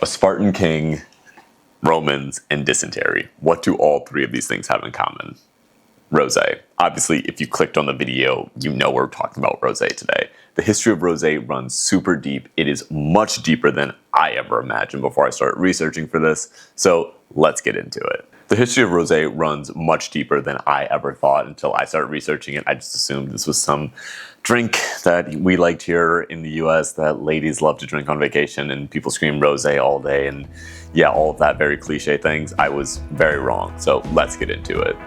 A Spartan king, Romans, and dysentery. What do all three of these things have in common? Rosé. Obviously, if you clicked on the video, you know we're talking about rosé today. The history of rosé runs super deep. It is much deeper than I ever imagined before I started researching for this. So let's get into it. The history of rosé runs much deeper than I ever thought until I started researching it. I just assumed this was some drink that we liked here in the US that ladies love to drink on vacation and people scream rosé all day and yeah, all of that very cliche things. I was very wrong. So let's get into it.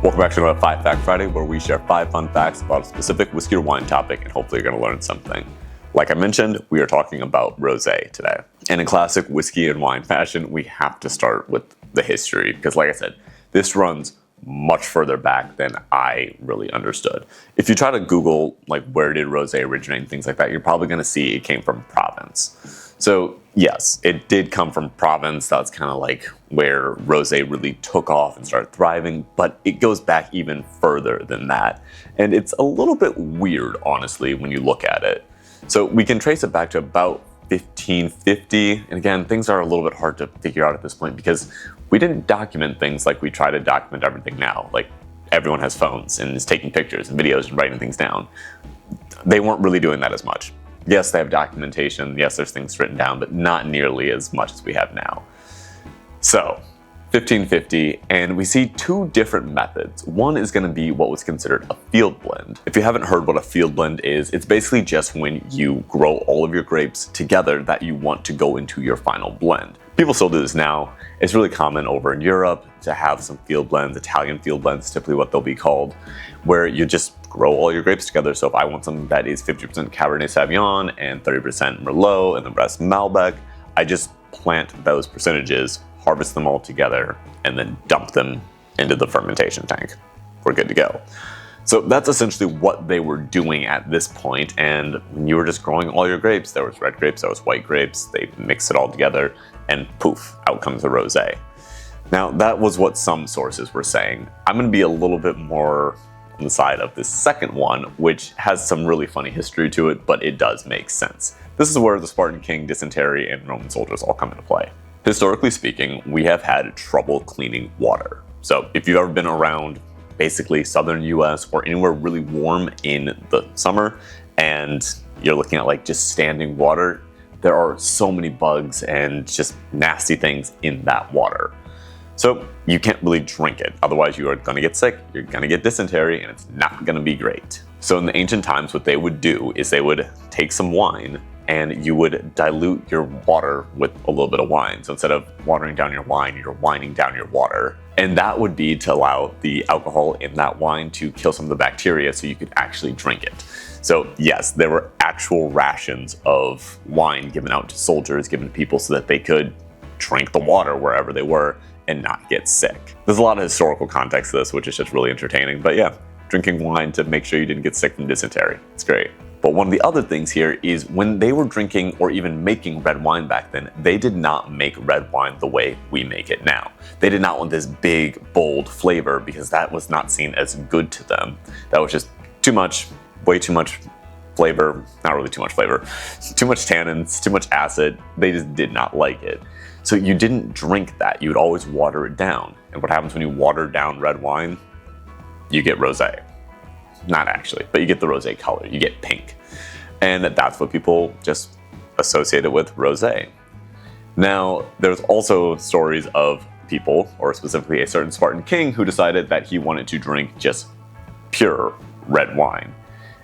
Welcome back to another 5 Fact Friday, where we share 5 fun facts about a specific whiskey or wine topic, and hopefully you're going to learn something. Like I mentioned, we are talking about rosé today. And in classic whiskey and wine fashion, we have to start with the history, because like I said, this runs much further back than I really understood. If you try to Google, like, where did rosé originate and things like that, you're probably going to see it came from Provence. So yes, it did come from Provence. That's kind of like where rosé really took off and started thriving, but it goes back even further than that. And it's a little bit weird, honestly, when you look at it. So we can trace it back to about 1550. And again, things are a little bit hard to figure out at this point because we didn't document things like we try to document everything now. Like, everyone has phones and is taking pictures and videos and writing things down. They weren't really doing that as much. Yes, they have documentation. Yes, there's things written down, but not nearly as much as we have now. So, 1550, and we see 2 different methods. One is going to be what was considered a field blend. If you haven't heard what a field blend is, it's basically just when you grow all of your grapes together that you want to go into your final blend. People still do this now. It's really common over in Europe to have some field blends. Italian field blends, typically what they'll be called, where you just grow all your grapes together. So if I want something that is 50% Cabernet Sauvignon and 30% Merlot and the rest Malbec, I just plant those percentages, harvest them all together, and then dump them into the fermentation tank. We're good to go. So that's essentially what they were doing at this point. And when you were just growing all your grapes, there was red grapes, there was white grapes, they mixed it all together, and poof, out comes the rosé. Now, that was what some sources were saying. I'm going to be a little bit more on the side of this second one, which has some really funny history to it, but it does make sense. This is where the Spartan king, dysentery, and Roman soldiers all come into play. Historically speaking, we have had trouble cleaning water. So if you've ever been around basically southern US or anywhere really warm in the summer and you're looking at like just standing water, there are so many bugs and just nasty things in that water. So you can't really drink it. Otherwise you are going to get sick, you're going to get dysentery, and it's not going to be great. So in the ancient times, what they would do is they would take some wine and you would dilute your water with a little bit of wine. So instead of watering down your wine, you're wining down your water. And that would be to allow the alcohol in that wine to kill some of the bacteria so you could actually drink it. So yes, there were actual rations of wine given out to soldiers, given to people so that they could drink the water wherever they were and not get sick. There's a lot of historical context to this, which is just really entertaining. But yeah, drinking wine to make sure you didn't get sick from dysentery. It's great. But one of the other things here is when they were drinking or even making red wine back then, they did not make red wine the way we make it now. They did not want this big, bold flavor because that was not seen as good to them. That was just too much, way too much flavor, not really too much flavor, too much tannins, too much acid. They just did not like it. So you didn't drink that. You would always water it down. And what happens when you water down red wine? You get rosé. Not actually, but you get the rosé color, you get pink. And that's what people just associated with rosé. Now, there's also stories of people, or specifically a certain Spartan king, who decided that he wanted to drink just pure red wine.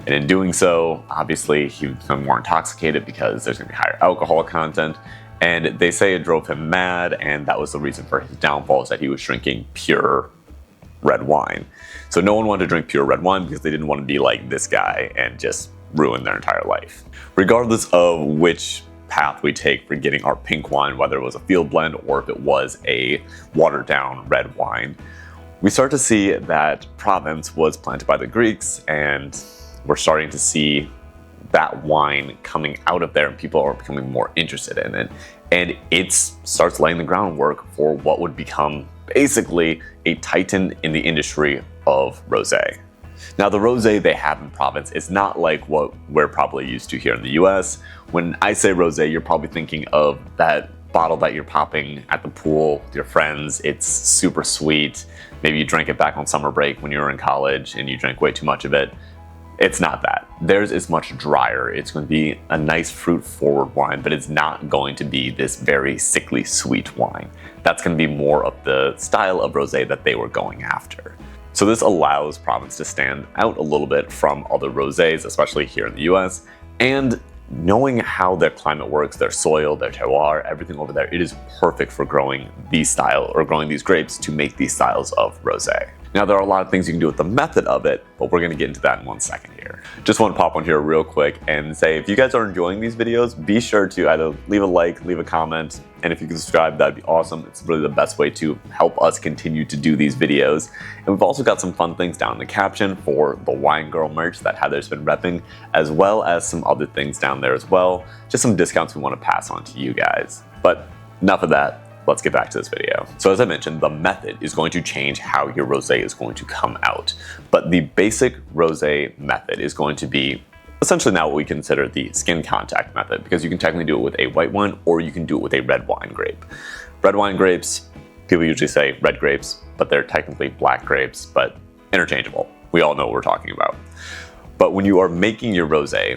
And in doing so, obviously, he would become more intoxicated because there's going to be higher alcohol content. And they say it drove him mad, and that was the reason for his downfall, is that he was drinking pure red wine. So no one wanted to drink pure red wine because they didn't want to be like this guy and just ruin their entire life. Regardless of which path we take for getting our pink wine, whether it was a field blend or if it was a watered down red wine, we start to see that Provence was planted by the Greeks, and we're starting to see that wine coming out of there and people are becoming more interested in it. And it starts laying the groundwork for what would become basically a titan in the industry of rosé. Now the rosé they have in province is not like what we're probably used to here in the US. When I say rosé, you're probably thinking of that bottle that you're popping at the pool with your friends. It's super sweet. Maybe you drank it back on summer break when you were in college and you drank way too much of it. It's not that. Theirs is much drier. It's going to be a nice fruit-forward wine, but it's not going to be this very sickly sweet wine. That's going to be more of the style of rosé that they were going after. So this allows Provence to stand out a little bit from other rosés, especially here in the US, and knowing how their climate works, their soil, their terroir, everything over there, it is perfect for growing these style or growing these grapes to make these styles of rosé. Now there are a lot of things you can do with the method of it, but we're going to get into that in 1 second here. Just want to pop on here real quick and say if you guys are enjoying these videos, be sure to either leave a like, leave a comment, and if you can subscribe, that'd be awesome. It's really the best way to help us continue to do these videos. And we've also got some fun things down in the caption for the Wine Girl merch that Heather's been repping, as well as some other things down there as well. Just some discounts we want to pass on to you guys. But enough of that. Let's get back to this video. So as I mentioned, the method is going to change how your rosé is going to come out. But the basic rosé method is going to be essentially now what we consider the skin contact method, because you can technically do it with a white wine or you can do it with a red wine grape. Red wine grapes, people usually say red grapes, but they're technically black grapes, but interchangeable. We all know what we're talking about. But when you are making your rosé,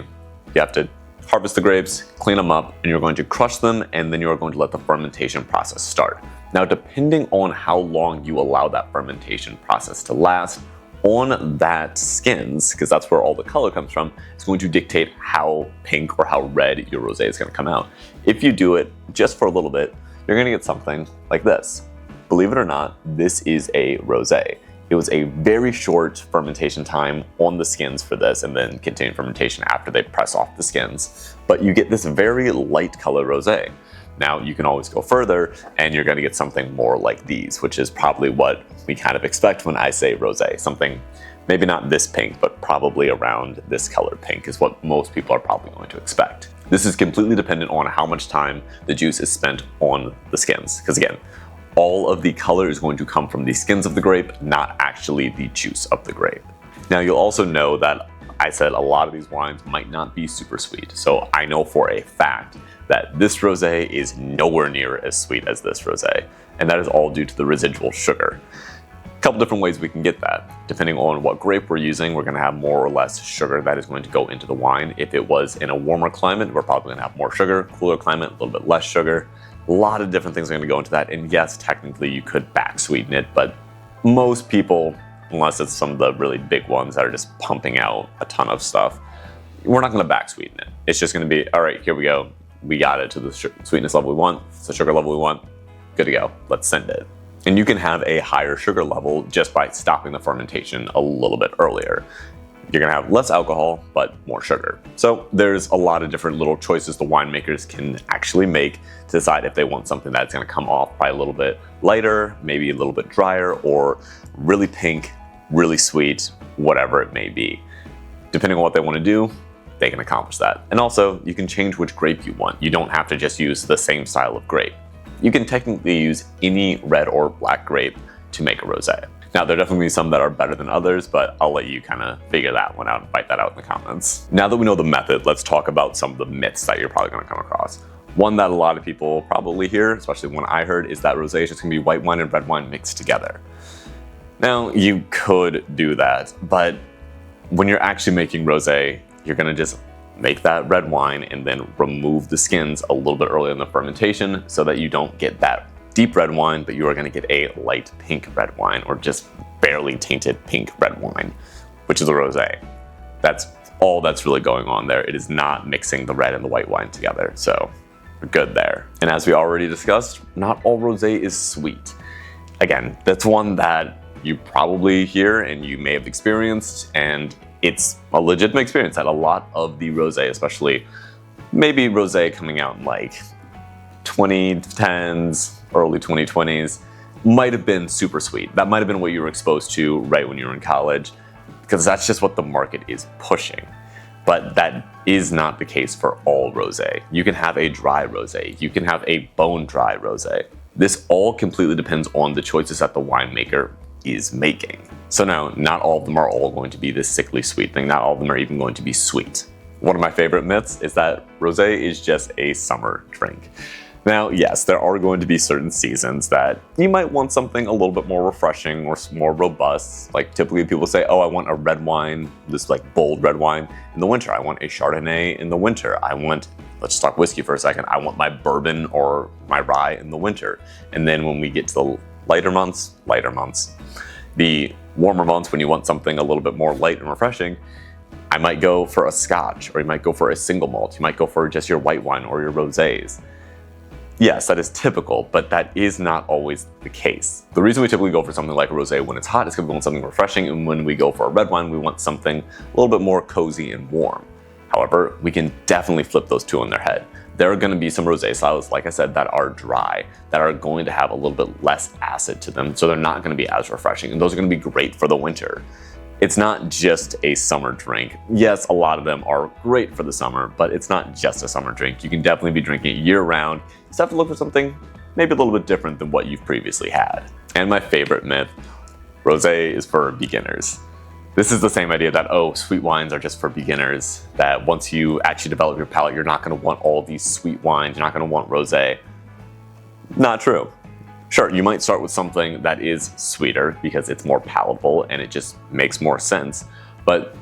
you have to harvest the grapes, clean them up, and you're going to crush them, and then you're going to let the fermentation process start. Now, depending on how long you allow that fermentation process to last, on that skins, because that's where all the color comes from, it's going to dictate how pink or how red your rosé is going to come out. If you do it just for a little bit, you're going to get something like this. Believe it or not, this is a rosé. It was a very short fermentation time on the skins for this, and then continued fermentation after they press off the skins. But you get this very light color rosé. Now you can always go further and you're going to get something more like these, which is probably what we kind of expect when I say rosé. Something maybe not this pink, but probably around this color pink is what most people are probably going to expect. This is completely dependent on how much time the juice is spent on the skins. Because again, all of the color is going to come from the skins of the grape, not actually the juice of the grape. Now you'll also know that I said a lot of these wines might not be super sweet. So I know for a fact that this rosé is nowhere near as sweet as this rosé. And that is all due to the residual sugar. A couple different ways we can get that. Depending on what grape we're using, we're going to have more or less sugar that is going to go into the wine. If it was in a warmer climate, we're probably going to have more sugar. Cooler climate, a little bit less sugar. A lot of different things are going to go into that, and yes, technically you could back sweeten it, but most people, unless it's some of the really big ones that are just pumping out a ton of stuff, we're not going to back sweeten it. It's just going to be, all right, here we go. We got it to the sweetness level we want. It's the sugar level we want. Good to go. Let's send it. And you can have a higher sugar level just by stopping the fermentation a little bit earlier. You're going to have less alcohol, but more sugar. So there's a lot of different little choices the winemakers can actually make to decide if they want something that's going to come off by a little bit lighter, maybe a little bit drier, or really pink, really sweet, whatever it may be. Depending on what they want to do, they can accomplish that. And also, you can change which grape you want. You don't have to just use the same style of grape. You can technically use any red or black grape to make a rosé. Now, there are definitely some that are better than others, but I'll let you kind of figure that one out and fight that out in the comments. Now that we know the method, let's talk about some of the myths that you're probably going to come across. One that a lot of people probably hear, especially one I heard, is that rosé is just going to be white wine and red wine mixed together. Now, you could do that, but when you're actually making rosé, you're going to just make that red wine and then remove the skins a little bit earlier in the fermentation so that you don't get that deep red wine, but you are going to get a light pink red wine, or just barely tainted pink red wine, which is a rosé. That's all that's really going on there. It is not mixing the red and the white wine together, so we're good there. And as we already discussed, not all rosé is sweet. Again, that's one that you probably hear and you may have experienced, and it's a legitimate experience that a lot of the rosé, especially maybe rosé coming out in like 2010s, early 2020s, might have been super sweet. That might have been what you were exposed to right when you were in college, because that's just what the market is pushing. But that is not the case for all rosé. You can have a dry rosé. You can have a bone dry rosé. This all completely depends on the choices that the winemaker is making. So now, not all of them are all going to be this sickly sweet thing. Not all of them are even going to be sweet. One of my favorite myths is that rosé is just a summer drink. Now, yes, there are going to be certain seasons that you might want something a little bit more refreshing or more robust. Like typically people say, oh, I want a red wine, this like bold red wine in the winter. I want a Chardonnay in the winter. let's just talk whiskey for a second. I want my bourbon or my rye in the winter. And then when we get to the lighter months, the warmer months when you want something a little bit more light and refreshing, I might go for a scotch, or you might go for a single malt. You might go for just your white wine or your rosés. Yes, that is typical, but that is not always the case. The reason we typically go for something like a rosé when it's hot is because we want something refreshing, and when we go for a red wine, we want something a little bit more cozy and warm. However, we can definitely flip those two on their head. There are going to be some rosé styles, like I said, that are dry, that are going to have a little bit less acid to them, so they're not going to be as refreshing, and those are going to be great for the winter. It's not just a summer drink. Yes, a lot of them are great for the summer, but it's not just a summer drink. You can definitely be drinking it year-round. You just have to look for something maybe a little bit different than what you've previously had. And my favorite myth, rosé is for beginners. This is the same idea that, oh, sweet wines are just for beginners, that once you actually develop your palate, you're not going to want all these sweet wines, you're not going to want rosé. Not true. Sure, you might start with something that is sweeter because it's more palatable and it just makes more sense, but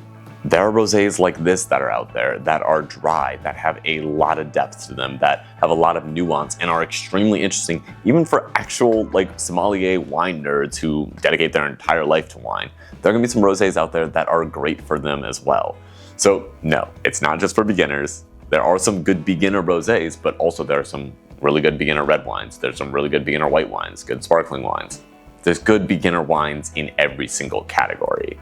there are rosés like this that are out there that are dry, that have a lot of depth to them, that have a lot of nuance and are extremely interesting, even for actual like sommelier wine nerds who dedicate their entire life to wine. There are gonna be some rosés out there that are great for them as well. So no, it's not just for beginners. There are some good beginner rosés, but also there are some really good beginner red wines. There's some really good beginner white wines, good sparkling wines. There's good beginner wines in every single category.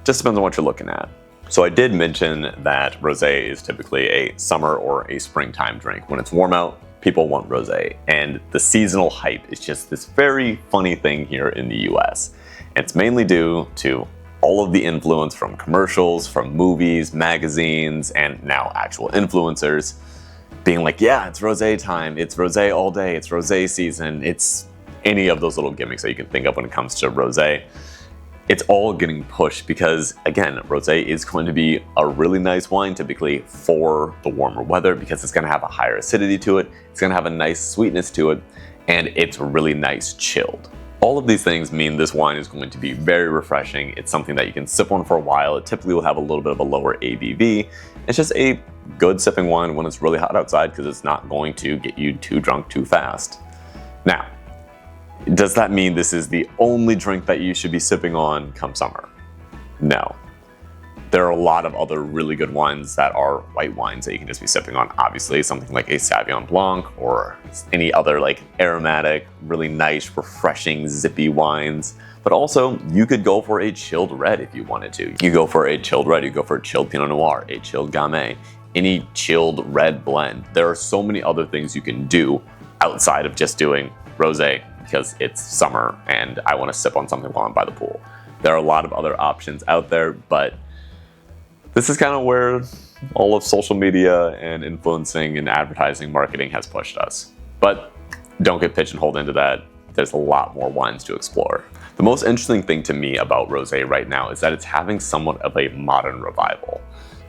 Just depends on what you're looking at. So I did mention that rosé is typically a summer or a springtime drink. When it's warm out, people want rosé. And the seasonal hype is just this very funny thing here in the US. It's mainly due to all of the influence from commercials, from movies, magazines, and now actual influencers being like, yeah, it's rosé time, it's rosé all day, it's rosé season, it's any of those little gimmicks that you can think of when it comes to rosé. It's all getting pushed because, again, rosé is going to be a really nice wine typically for the warmer weather because it's going to have a higher acidity to it, it's going to have a nice sweetness to it, and it's really nice chilled. All of these things mean this wine is going to be very refreshing. It's something that you can sip on for a while. It typically will have a little bit of a lower ABV. It's just a good sipping wine when it's really hot outside because it's not going to get you too drunk too fast. Now, does that mean this is the only drink that you should be sipping on come summer? No. There are a lot of other really good wines that are white wines that you can just be sipping on. Obviously, something like a Sauvignon Blanc or any other like aromatic, really nice, refreshing, zippy wines. But also, you could go for a chilled red if you wanted to. You go for a chilled red, you go for a chilled Pinot Noir, a chilled Gamay, any chilled red blend. There are so many other things you can do outside of just doing rosé because it's summer and I want to sip on something while I'm by the pool. There are a lot of other options out there, but this is kind of where all of social media and influencing and advertising marketing has pushed us. But don't get pigeonholed into that. There's a lot more wines to explore. The most interesting thing to me about rosé right now is that it's having somewhat of a modern revival.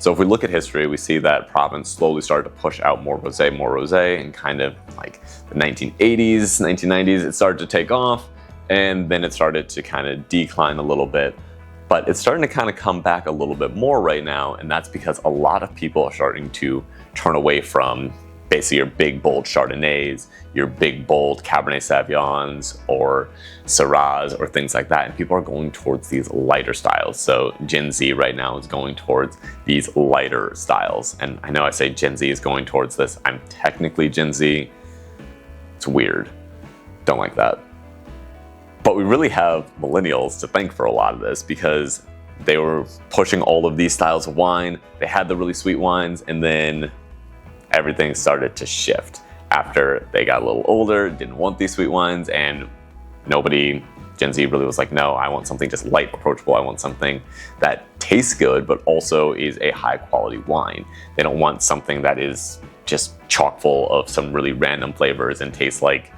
So if we look at history, we see that Provence slowly started to push out more rosé, and kind of like the 1980s, 1990s, it started to take off, and then it started to kind of decline a little bit. But it's starting to kind of come back a little bit more right now, and that's because a lot of people are starting to turn away from basically your big, bold Chardonnays, your big, bold Cabernet Sauvignons, or Syrahs, or things like that, and people are going towards these lighter styles. So Gen Z right now is going towards these lighter styles, and I know I say Gen Z is going towards this. I'm technically Gen Z. It's weird. Don't like that. But we really have millennials to thank for a lot of this because they were pushing all of these styles of wine. They had the really sweet wines, and then everything started to shift after they got a little older, didn't want these sweet wines, and Gen Z really was like, no, I want something just light, approachable. I want something that tastes good, but also is a high quality wine. They don't want something that is just chock full of some really random flavors and tastes like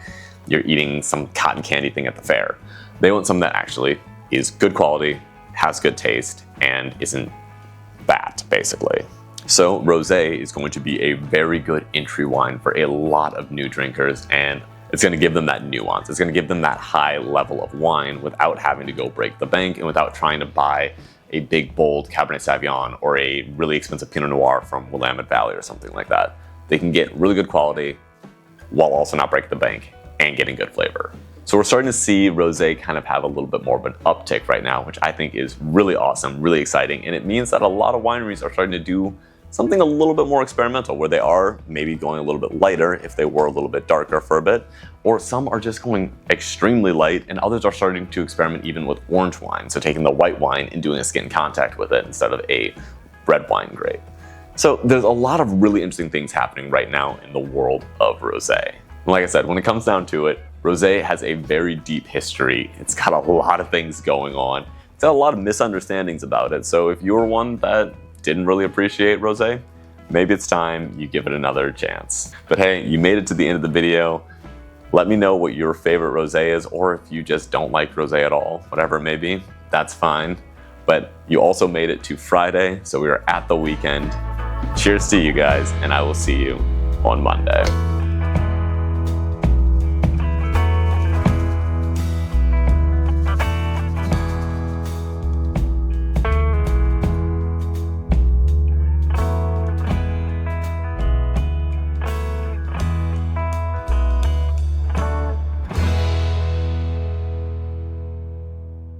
you're eating some cotton candy thing at the fair. They want something that actually is good quality, has good taste, and isn't bad, basically. So Rosé is going to be a very good entry wine for a lot of new drinkers, and it's going to give them that nuance. It's going to give them that high level of wine without having to go break the bank and without trying to buy a big, bold Cabernet Sauvignon or a really expensive Pinot Noir from Willamette Valley or something like that. They can get really good quality while also not breaking the bank and getting good flavor. So we're starting to see Rosé kind of have a little bit more of an uptick right now, which I think is really awesome, really exciting. And it means that a lot of wineries are starting to do something a little bit more experimental, where they are maybe going a little bit lighter if they were a little bit darker for a bit, or some are just going extremely light, and others are starting to experiment even with orange wine, so taking the white wine and doing a skin contact with it instead of a red wine grape. So there's a lot of really interesting things happening right now in the world of rosé. Like I said, when it comes down to it, rosé has a very deep history. It's got a lot of things going on. It's got a lot of misunderstandings about it, so if you're one that didn't really appreciate rosé, maybe it's time you give it another chance. But hey, you made it to the end of the video. Let me know what your favorite rosé is, or if you just don't like rosé at all, whatever it may be, that's fine. But you also made it to Friday, so we are at the weekend. Cheers to you guys, and I will see you on Monday.